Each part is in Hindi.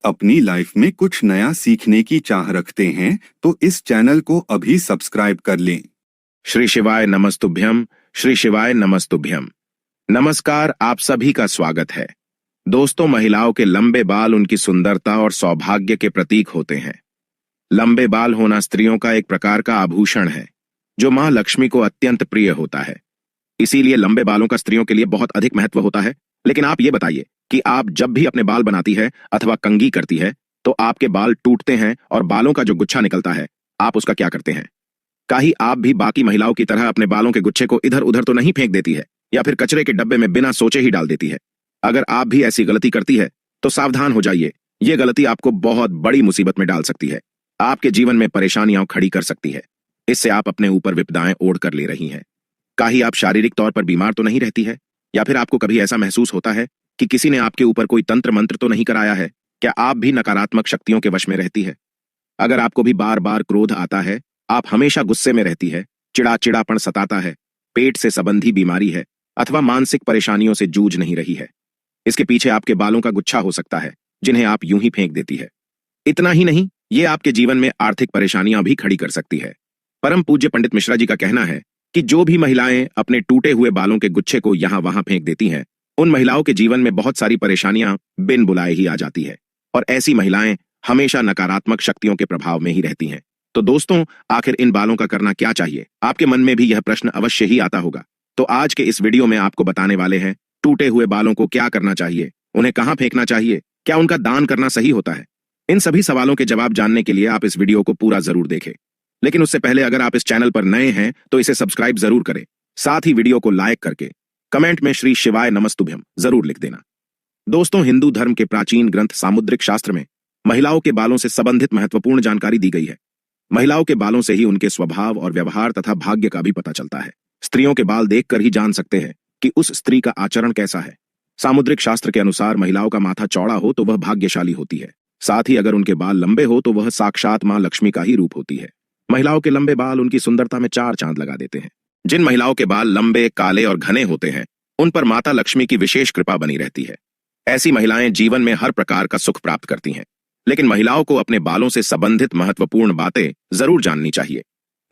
अपनी लाइफ में कुछ नया सीखने की चाह रखते हैं तो इस चैनल को अभी सब्सक्राइब कर लें। श्री शिवाय नमस्तुभ्यम, श्री शिवाय नमस्तुभ्यम। नमस्कार, आप सभी का स्वागत है। दोस्तों, महिलाओं के लंबे बाल उनकी सुंदरता और सौभाग्य के प्रतीक होते हैं। लंबे बाल होना स्त्रियों का एक प्रकार का आभूषण है जो मां लक्ष्मी को अत्यंत प्रिय होता है। इसीलिए लंबे बालों का स्त्रियों के लिए बहुत अधिक महत्व होता है। लेकिन आप ये बताइए कि आप जब भी अपने बाल बनाती है अथवा कंघी करती है तो आपके बाल टूटते हैं और बालों का जो गुच्छा निकलता है, आप उसका क्या करते हैं? कहीं आप भी बाकी महिलाओं की तरह अपने बालों के गुच्छे को इधर उधर तो नहीं फेंक देती है या फिर कचरे के डब्बे में बिना सोचे ही डाल देती है? अगर आप भी ऐसी गलती करती है तो सावधान हो जाइए। ये गलती आपको बहुत बड़ी मुसीबत में डाल सकती है, आपके जीवन में परेशानियां खड़ी कर सकती है। इससे आप अपने ऊपर विपदाएं ओढ़ कर ले रही हैं। कहीं आप शारीरिक तौर पर बीमार तो नहीं रहती है? या फिर आपको कभी ऐसा महसूस होता है कि किसी ने आपके ऊपर कोई तंत्र मंत्र तो नहीं कराया है? क्या आप भी नकारात्मक शक्तियों के वश में रहती है? अगर आपको भी बार बार क्रोध आता है, आप हमेशा गुस्से में रहती है, चिड़ाचिड़ापन सताता है, पेट से संबंधी बीमारी है अथवा मानसिक परेशानियों से जूझ नहीं रही है, इसके पीछे आपके बालों का गुच्छा हो सकता है जिन्हें आप यूं ही फेंक देती है। इतना ही नहीं, ये आपके जीवन में आर्थिक परेशानियां भी खड़ी कर सकती है। परम पूज्य पंडित मिश्रा जी का कहना है कि जो भी महिलाएं अपने टूटे हुए बालों के गुच्छे को यहां वहां फेंक देती हैं, उन महिलाओं के जीवन में बहुत सारी परेशानियां बिन बुलाए ही आ जाती है और ऐसी महिलाएं हमेशा नकारात्मक शक्तियों के प्रभाव में ही रहती हैं। तो दोस्तों, आखिर इन बालों का करना क्या चाहिए? आपके मन में भी यह प्रश्न अवश्य ही आता होगा। तो आज के इस वीडियो में आपको बताने वाले हैं टूटे हुए बालों को क्या करना चाहिए, उन्हें कहां फेंकना चाहिए, क्या उनका दान करना सही होता है? इन सभी सवालों के जवाब जानने के लिए आप इस वीडियो को पूरा जरूर देखें। लेकिन उससे पहले अगर आप इस चैनल पर नए हैं तो इसे सब्सक्राइब जरूर करें। साथ ही वीडियो को लाइक करके कमेंट में श्री शिवाय नमस्तुभ्यम जरूर लिख देना। दोस्तों, हिंदू धर्म के प्राचीन ग्रंथ सामुद्रिक शास्त्र में महिलाओं के बालों से संबंधित महत्वपूर्ण जानकारी दी गई है। महिलाओं के बालों से ही उनके स्वभाव और व्यवहार तथा भाग्य का भी पता चलता है। स्त्रियों के बाल देखकर ही जान सकते हैं कि उस स्त्री का आचरण कैसा है। सामुद्रिक शास्त्र के अनुसार महिलाओं का माथा चौड़ा हो तो वह भाग्यशाली होती है। साथ ही अगर उनके बाल लंबे हो तो वह साक्षात मां लक्ष्मी का ही रूप होती है। महिलाओं के लंबे बाल उनकी सुंदरता में चार चांद लगा देते हैं। जिन महिलाओं के बाल लंबे, काले और घने होते हैं, उन पर माता लक्ष्मी की विशेष कृपा बनी रहती है। ऐसी महिलाएं जीवन में हर प्रकार का सुख प्राप्त करती हैं। लेकिन महिलाओं को अपने बालों से संबंधित महत्वपूर्ण बातें जरूर जाननी चाहिए।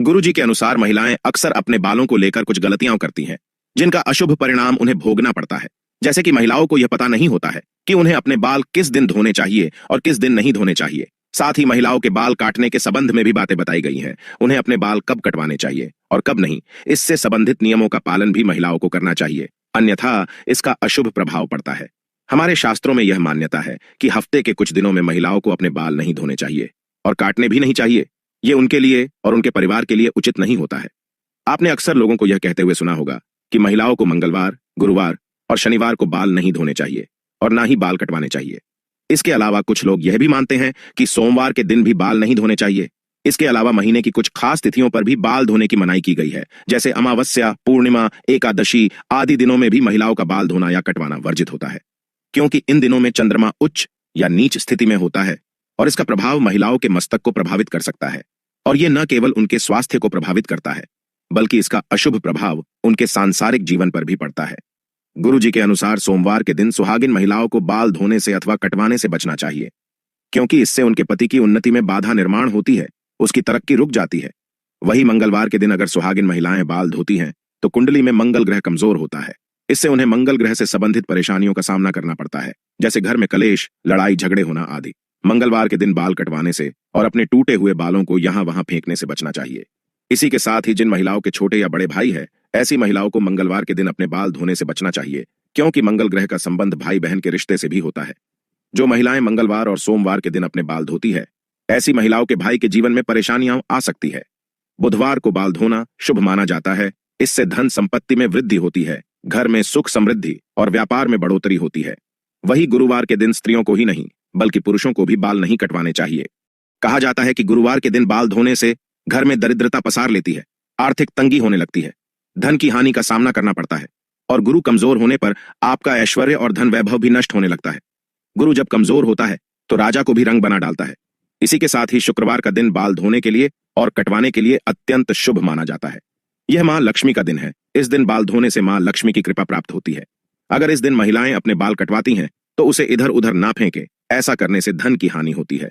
गुरुजी के अनुसार महिलाएं अक्सर अपने बालों को लेकर कुछ गलतियां करती हैं जिनका अशुभ परिणाम उन्हें भोगना पड़ता है। जैसे कि महिलाओं को यह पता नहीं होता है कि उन्हें अपने बाल किस दिन धोने चाहिए और किस दिन नहीं धोने चाहिए। साथ ही महिलाओं के बाल काटने के संबंध में भी बातें बताई गई हैं। उन्हें अपने बाल कब कटवाने चाहिए और कब नहीं, इससे संबंधित नियमों का पालन भी महिलाओं को करना चाहिए, अन्यथा इसका अशुभ प्रभाव पड़ता है। हमारे शास्त्रों में यह मान्यता है कि हफ्ते के कुछ दिनों में महिलाओं को अपने बाल नहीं धोने चाहिए और काटने भी नहीं चाहिए। ये उनके लिए और उनके परिवार के लिए उचित नहीं होता है। आपने अक्सर लोगों को यह कहते हुए सुना होगा कि महिलाओं को मंगलवार, गुरुवार और शनिवार को बाल नहीं धोने चाहिए और ना ही बाल कटवाने चाहिए। इसके अलावा कुछ लोग यह भी मानते हैं कि सोमवार के दिन भी बाल नहीं धोने चाहिए। इसके अलावा महीने की कुछ खास तिथियों पर भी बाल धोने की मनाही की गई है, जैसे अमावस्या, पूर्णिमा, एकादशी आदि दिनों में भी महिलाओं का बाल धोना या कटवाना वर्जित होता है, क्योंकि इन दिनों में चंद्रमा उच्च या नीच स्थिति में होता है और इसका प्रभाव महिलाओं के मस्तक को प्रभावित कर सकता है। और यह न केवल उनके स्वास्थ्य को प्रभावित करता है बल्कि इसका अशुभ प्रभाव उनके सांसारिक जीवन पर भी पड़ता है। गुरुजी के अनुसार सोमवार के दिन सुहागिन महिलाओं को बाल धोने से अथवा कटवाने से बचना चाहिए, क्योंकि इससे उनके पति की उन्नति में बाधा निर्माण होती है, उसकी तरक्की रुक जाती है। वही मंगलवार के दिन अगर सुहागिन महिलाएं बाल धोती हैं तो कुंडली में मंगल ग्रह कमजोर होता है। इससे उन्हें मंगल ग्रह से संबंधित परेशानियों का सामना करना पड़ता है, जैसे घर में कलेश, लड़ाई झगड़े होना आदि। मंगलवार के दिन बाल कटवाने से और अपने टूटे हुए बालों को यहां वहां फेंकने से बचना चाहिए। इसी के साथ ही जिन महिलाओं के छोटे या बड़े भाई है, ऐसी महिलाओं को मंगलवार के दिन अपने बाल धोने से बचना चाहिए, क्योंकि मंगल ग्रह का संबंध भाई बहन के रिश्ते से भी होता है। जो महिलाएं मंगलवार और सोमवार के दिन अपने बाल धोती है, ऐसी महिलाओं के भाई के जीवन में परेशानियां आ सकती है। बुधवार को बाल धोना शुभ माना जाता है। इससे धन संपत्ति में वृद्धि होती है, घर में सुख समृद्धि और व्यापार में बढ़ोतरी होती है। वही गुरुवार के दिन स्त्रियों को ही नहीं बल्कि पुरुषों को भी बाल नहीं कटवाने चाहिए। कहा जाता है कि गुरुवार के दिन बाल धोने से घर में दरिद्रता पसार लेती है, आर्थिक तंगी होने लगती है, धन की हानि का सामना करना पड़ता है और गुरु कमजोर होने पर आपका ऐश्वर्य और धन वैभव भी नष्ट होने लगता है। गुरु जब कमजोर होता है तो राजा को भी रंग बना डालता है। इसी के साथ ही शुक्रवार का दिन बाल धोने के लिए और कटवाने के लिए अत्यंत शुभ माना जाता है। यह मां लक्ष्मी का दिन है। इस दिन बाल धोने से मां लक्ष्मी की कृपा प्राप्त होती है। अगर इस दिन महिलाएं अपने बाल कटवाती हैं तो उसे इधर उधर ना फेंके। ऐसा करने से धन की हानि होती है।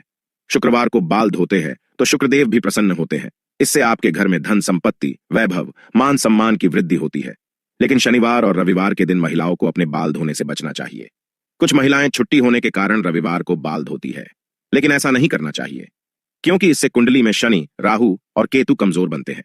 शुक्रवार को बाल धोते हैं तो शुक्रदेव भी प्रसन्न होते हैं। इससे आपके घर में धन संपत्ति, वैभव, मान सम्मान की वृद्धि होती है। लेकिन शनिवार और रविवार के दिन महिलाओं को अपने बाल धोने से बचना चाहिए। कुछ महिलाएं छुट्टी होने के कारण रविवार को बाल धोती है, लेकिन ऐसा नहीं करना चाहिए, क्योंकि इससे कुंडली में शनि, राहु और केतु कमजोर बनते हैं,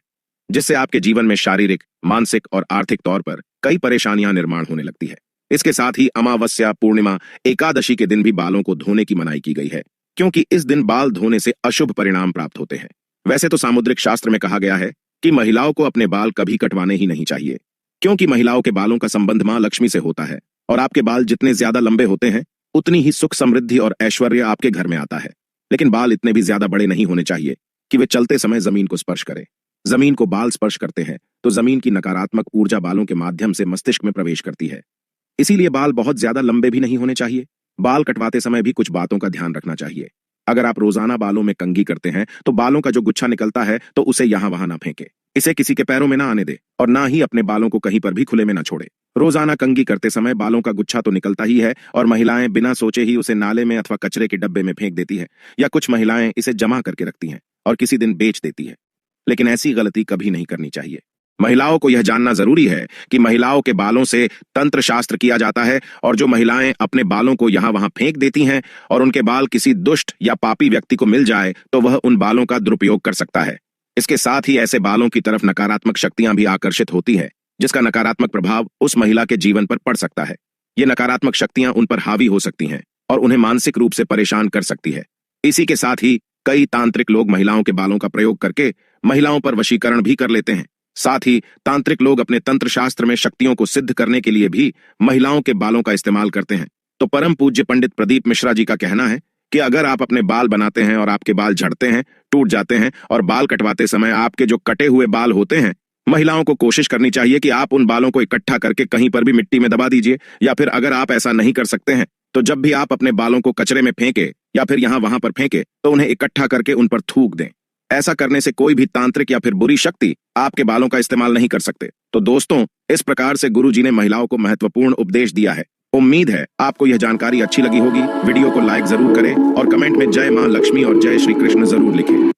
जिससे आपके जीवन में शारीरिक, मानसिक और आर्थिक तौर पर कई परेशानियां निर्माण होने लगती है। इसके साथ ही अमावस्या, पूर्णिमा, एकादशी के दिन भी बालों को धोने की मनाही की गई है, क्योंकि इस दिन बाल धोने से अशुभ परिणाम प्राप्त होते हैं। वैसे तो सामुद्रिक शास्त्र में कहा गया है कि महिलाओं को अपने बाल कभी कटवाने ही नहीं चाहिए, क्योंकि महिलाओं के बालों का संबंध मां लक्ष्मी से होता है और आपके बाल जितने ज्यादा लंबे होते हैं उतनी ही सुख, समृद्धि और ऐश्वर्य आपके घर में आता है। लेकिन बाल इतने भी ज्यादा बड़े नहीं होने चाहिए कि वे चलते समय जमीन को स्पर्श करें। जमीन को बाल स्पर्श करते हैं तो जमीन की नकारात्मक ऊर्जा बालों के माध्यम से मस्तिष्क में प्रवेश करती है। इसीलिए बाल बहुत ज्यादा लंबे भी नहीं होने चाहिए। बाल कटवाते समय भी कुछ बातों का ध्यान रखना चाहिए। अगर आप रोजाना बालों में कंघी करते हैं तो बालों का जो गुच्छा निकलता है तो उसे यहां वहां ना फेंके। इसे किसी के पैरों में ना आने दे और ना ही अपने बालों को कहीं पर भी खुले में ना छोड़े। रोजाना कंघी करते समय बालों का गुच्छा तो निकलता ही है और महिलाएं बिना सोचे ही उसे नाले में अथवा कचरे के डब्बे में फेंक देती है, या कुछ महिलाएं इसे जमा करके रखती हैं और किसी दिन बेच देती है। लेकिन ऐसी गलती कभी नहीं करनी चाहिए। महिलाओं को यह जानना जरूरी है कि महिलाओं के बालों से तंत्र शास्त्र किया जाता है, और जो महिलाएं अपने बालों को यहां वहां फेंक देती हैं और उनके बाल किसी दुष्ट या पापी व्यक्ति को मिल जाए तो वह उन बालों का दुरुपयोग कर सकता है। इसके साथ ही ऐसे बालों की तरफ नकारात्मक शक्तियां भी आकर्षित होती है, जिसका नकारात्मक प्रभाव उस महिला के जीवन पर पड़ सकता है। ये नकारात्मक शक्तियां उन पर हावी हो सकती हैं और उन्हें मानसिक रूप से परेशान कर सकती है। इसी के साथ ही कई तांत्रिक लोग महिलाओं के बालों का प्रयोग करके महिलाओं पर वशीकरण भी कर लेते हैं। साथ ही तांत्रिक लोग अपने तंत्र शास्त्र में शक्तियों को सिद्ध करने के लिए भी महिलाओं के बालों का इस्तेमाल करते हैं। तो परम पूज्य पंडित प्रदीप मिश्रा जी का कहना है कि अगर आप अपने बाल बनाते हैं और आपके बाल झड़ते हैं, टूट जाते हैं और बाल कटवाते समय आपके जो कटे हुए बाल होते हैं, महिलाओं को कोशिश करनी चाहिए कि आप उन बालों को इकट्ठा करके कहीं पर भी मिट्टी में दबा दीजिए, या फिर अगर आप ऐसा नहीं कर सकते हैं तो जब भी आप अपने बालों को कचरे में फेंके या फिर यहां वहां पर फेंके तो उन्हें इकट्ठा करके उन पर थूक दें। ऐसा करने से कोई भी तांत्रिक या फिर बुरी शक्ति आपके बालों का इस्तेमाल नहीं कर सकते। तो दोस्तों, इस प्रकार से गुरु जी ने महिलाओं को महत्वपूर्ण उपदेश दिया है। उम्मीद है आपको यह जानकारी अच्छी लगी होगी। वीडियो को लाइक जरूर करें और कमेंट में जय मां लक्ष्मी और जय श्री कृष्ण जरूर लिखें।